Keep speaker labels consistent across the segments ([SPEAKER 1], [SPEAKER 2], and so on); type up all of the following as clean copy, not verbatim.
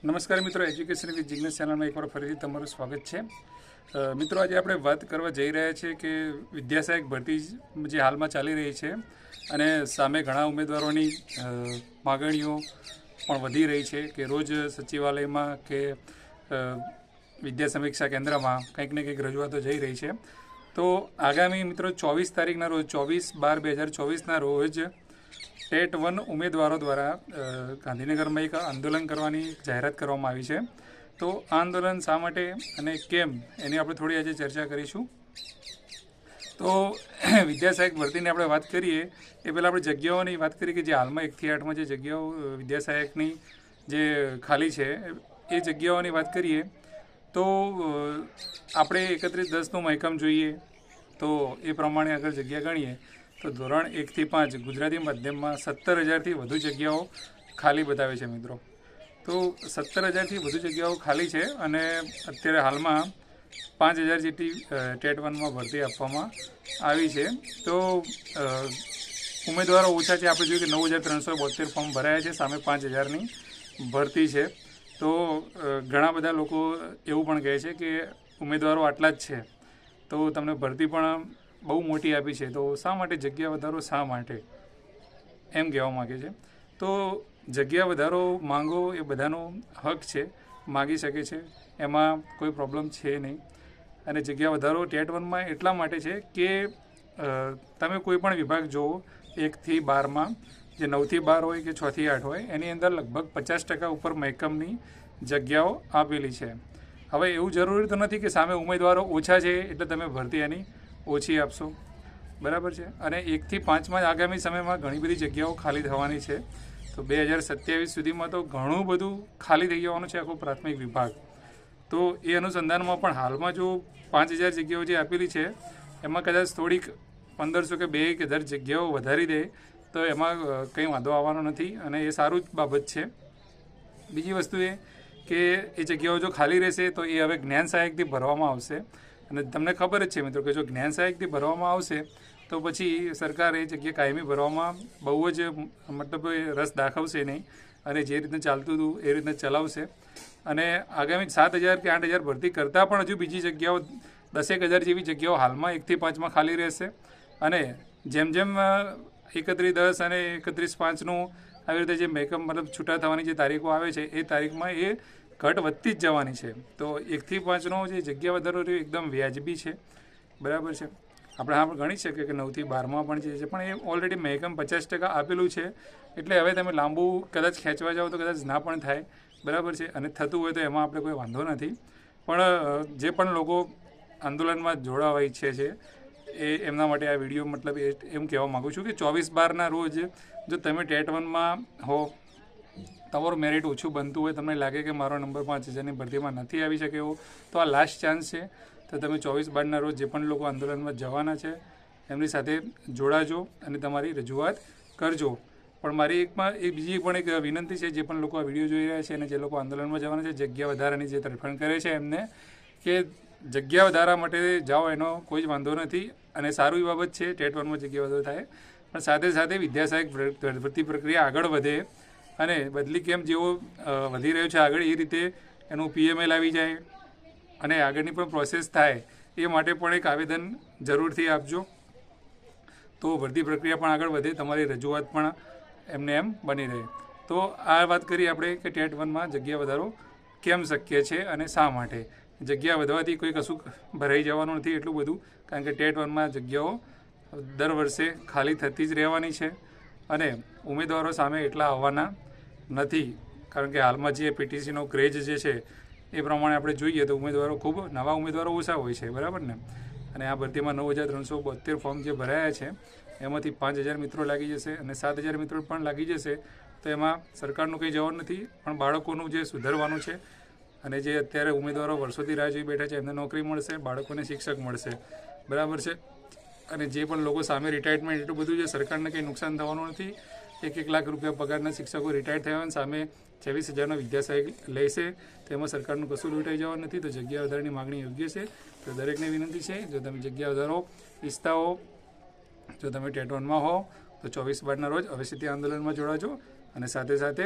[SPEAKER 1] નમસ્કાર મિત્રો, education with Jignesh ચેનલમાં એકવાર ફરીથી તમારું સ્વાગત છે। મિત્રો, આજે આપણે વાત કરવા જઈ રહ્યા છીએ કે વિદ્યા સહાયક ભરતી જે હાલમાં ચાલી રહી છે અને સામે ઘણા ઉમેદવારોની માગણીઓ પણ વધી રહી છે કે રોજ સચિવાલયમાં કે વિદ્યા સમીક્ષા કેન્દ્રમાં કંઈક ને કંઈક રજૂઆતો જઈ રહી છે। તો આગામી મિત્રો 24 તારીખના રોજ 24/12/2024ના રોજ ટેટ 1 ઉમેદવારો દ્વારા ગાંધીનગરમાં એક આંદોલન કરવાની જાહેરાત કરવામાં આવી છે। તો આ આંદોલન શા માટે અને કેમ એની આપણે થોડી આજે ચર્ચા કરીશું। તો વિદ્યા સહાયક ભરતીની આપણે વાત કરીએ એ પહેલાં આપણે જગ્યાઓની વાત કરીએ કે જે હાલમાં 1 થી 8માં જે જગ્યાઓ વિદ્યા સહાયકની જે ખાલી છે એ જગ્યાઓની વાત કરીએ તો આપણે 31/10નું મહેકમ જોઈએ તો એ પ્રમાણે આગળ જગ્યા ગણીએ તો ધોરણ 1 થી 5 ગુજરાતી માધ્યમમાં 17,000થી વધુ જગ્યાઓ ખાલી બતાવે છે મિત્રો। તો 17,000થી વધુ જગ્યાઓ ખાલી છે અને અત્યારે હાલમાં 5,000 જેટલી ટેટ 1માં ભરતી આપવામાં આવી છે। તો ઉમેદવારો ઓછા છે, આપણે જોઈએ કે 9,372 ફોર્મ ભરાયા છે, સામે 5,000ની ભરતી છે। તો ઘણા બધા લોકો એવું પણ કહે છે કે ઉમેદવારો આટલા જ છે તો તમને ભરતી પણ બહુ મોટી આપી છે, તો શા માટે જગ્યા વધારો, શા માટે એમ કહેવા માગે છે। તો જગ્યા વધારો માંગો એ બધાનો હક છે, માગી શકે છે, એમાં કોઈ પ્રોબ્લેમ છે નહીં। અને જગ્યા વધારો ટેટ 1માં એટલા માટે છે કે તમે કોઈ પણ વિભાગ જુઓ 1 થી 12માં જે 9 થી 12 હોય કે 6 થી 8 હોય એની અંદર લગભગ 50% ઉપર મહેકમની જગ્યાઓ આપેલી છે। હવે એવું જરૂરી તો નથી કે સામે ઉમેદવારો ઓછા છે એટલે તમે ભરતી એની ઓછી આપશો, બરાબર છે। અને 1 થી 5માં આગામી સમયમાં ઘણી બધી જગ્યાઓ ખાલી થવાની છે, તો 2027 સુધીમાં તો ઘણું બધું ખાલી થઈ જવાનું છે આખો પ્રાથમિક વિભાગ। તો એ અનુસંધાનમાં પણ હાલમાં જો 5,000 જગ્યાઓ જે આપેલી છે એમાં કદાચ થોડીક 1,500 કે 2,000 જગ્યાઓ વધારી દે તો એમાં કંઈ વાંધો આવવાનો નથી અને એ સારું જ બાબત છે। બીજી વસ્તુ એ કે એ જગ્યાઓ જો ખાલી રહેશે તો એ હવે જ્ઞાન સહાયકથી ભરવામાં આવશે અને તમને ખબર જ છે મિત્રો કે જો જ્ઞાન સહાયકથી ભરવામાં આવશે તો પછી સરકાર એ જગ્યા કાયમી ભરવામાં બહુ જ મતલબ રસ દાખવશે નહીં અને જે રીતને ચાલતું હતું એ રીતને ચલાવશે। અને આગામી 7,000 કે 8,000 ભરતી કરતાં પણ હજુ બીજી જગ્યાઓ 10,000 જેવી જગ્યાઓ હાલમાં 1 થી 5માં ખાલી રહેશે અને જેમ જેમ 31/10 અને 31/5નું આવી રીતે જે મહેકમ મતલબ છૂટા થવાની જે તારીખો આવે છે એ તારીખમાં એ ઘટ વધતી જ જવાની છે। તો 1 થી 5નો જે જગ્યા વધારો રહ્યો એકદમ વ્યાજબી છે, બરાબર છે। આપણે હા ગણી શકીએ કે 9 થી 12માં પણ જે છે પણ એ ઓલરેડી મહેકમ 50% આપેલું છે એટલે હવે તમે લાંબુ કદાચ ખેંચવા જાઓ તો કદાચ ના પણ થાય, બરાબર છે। અને થતું હોય તો એમાં આપણે કોઈ વાંધો નથી, પણ જે પણ લોકો આંદોલનમાં જોડાવા ઈચ્છે છે એ એમના માટે આ વિડીયો મતલબ એમ કહેવા માગું છું કે 24/12ના રોજ જો તમે ટેટ 1માં હો, તમારું મેરિટ ઓછું બનતું હોય, તમને લાગે કે મારો નંબર 5,000ની ભરતીમાં નથી આવી શકે એવો, તો આ લાસ્ટ ચાન્સ છે। તો તમે 24/12ના રોજ જે પણ લોકો આંદોલનમાં જવાના છે એમની સાથે જોડાજો અને તમારી રજૂઆત કરજો। પણ મારી બીજી પણ એક વિનંતી છે જે પણ લોકો આ વિડીયો જોઈ રહ્યા છે અને જે લોકો આંદોલનમાં જવાના છે, જગ્યા વધારાની જે તરફેણ કરે છે એમને કે જગ્યા વધારા માટે જાઓ એનો કોઈ જ વાંધો નથી અને સારી બાબત છે ટેટ 1માં જગ્યા વધારો થાય, પણ સાથે સાથે વિદ્યા સહાયક ભરતી પ્રક્રિયા આગળ વધે અને બદલી કેમ જેવો વધી રહ્યો છે આગળ એ રીતે એનું PML આવી જાય અને આગળની પણ પ્રોસેસ થાય એ માટે પણ એક આવેદન જરૂરથી આપજો તો ભરતી પ્રક્રિયા પણ આગળ વધે, તમારી રજૂઆત પણ એમને એમ બની રહે। તો આ વાત કરી આપણે કે ટેટ 1માં જગ્યા વધારો કેમ શક્ય છે અને શા માટે। જગ્યા વધવાથી કોઈ કશું ભરાઈ જવાનું નથી એટલું બધું, કારણ કે ટેટ 1માં જગ્યાઓ દર વર્ષે ખાલી થતી જ રહેવાની છે અને ઉમેદવારો સામે એટલા આવવાના નથી, કારણ કે હાલમાં જે PTCનો ક્રેઝ જે છે એ પ્રમાણે આપણે જોઈએ તો ઉમેદવારો ખૂબ નવા ઉમેદવારો ઓછા હોય છે, બરાબર ને। અને આ ભરતીમાં 9,372 ફોર્મ જે ભરાયા છે એમાંથી 5,000 મિત્રો લાગી જશે અને 7,000 મિત્રો પણ લાગી જશે તો એમાં સરકારનું કંઈ જવાબ નથી, પણ બાળકોનું જે સુધરવાનું છે અને જે અત્યારે ઉમેદવારો વર્ષોથી રાહ જોઈ બેઠા છે એમને નોકરી મળશે, બાળકોને શિક્ષક મળશે, બરાબર છે। અને જે પણ લોકો સામે રિટાયરમેન્ટ એટલું બધું છે, સરકારને કંઈ નુકસાન થવાનું નથી। 1-1 લાખ રૂપિયા પગારના શિક્ષકો રિટાયર થયા હોય સામે 26,000નો વિદ્યા સહાયક લેશે તો એમાં સરકારનું કશું લૂંટાઈ જવાનું નથી। તો જગ્યા વધારાની માગણી યોગ્ય છે, તો દરેકને વિનંતી છે જો તમે જગ્યા વધારો ઈચ્છતા હો, જો તમે ટેટ 1માં હો તો 24/12ના રોજ અવશ્યથી આંદોલનમાં જોડાજો અને સાથે સાથે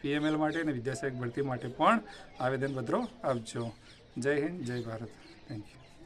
[SPEAKER 1] PML માટે અને વિદ્યાસહાયક ભરતી માટે પણ આવેદનપત્રો આપજો. જય હિન્દ, જય ભારત. Thank you.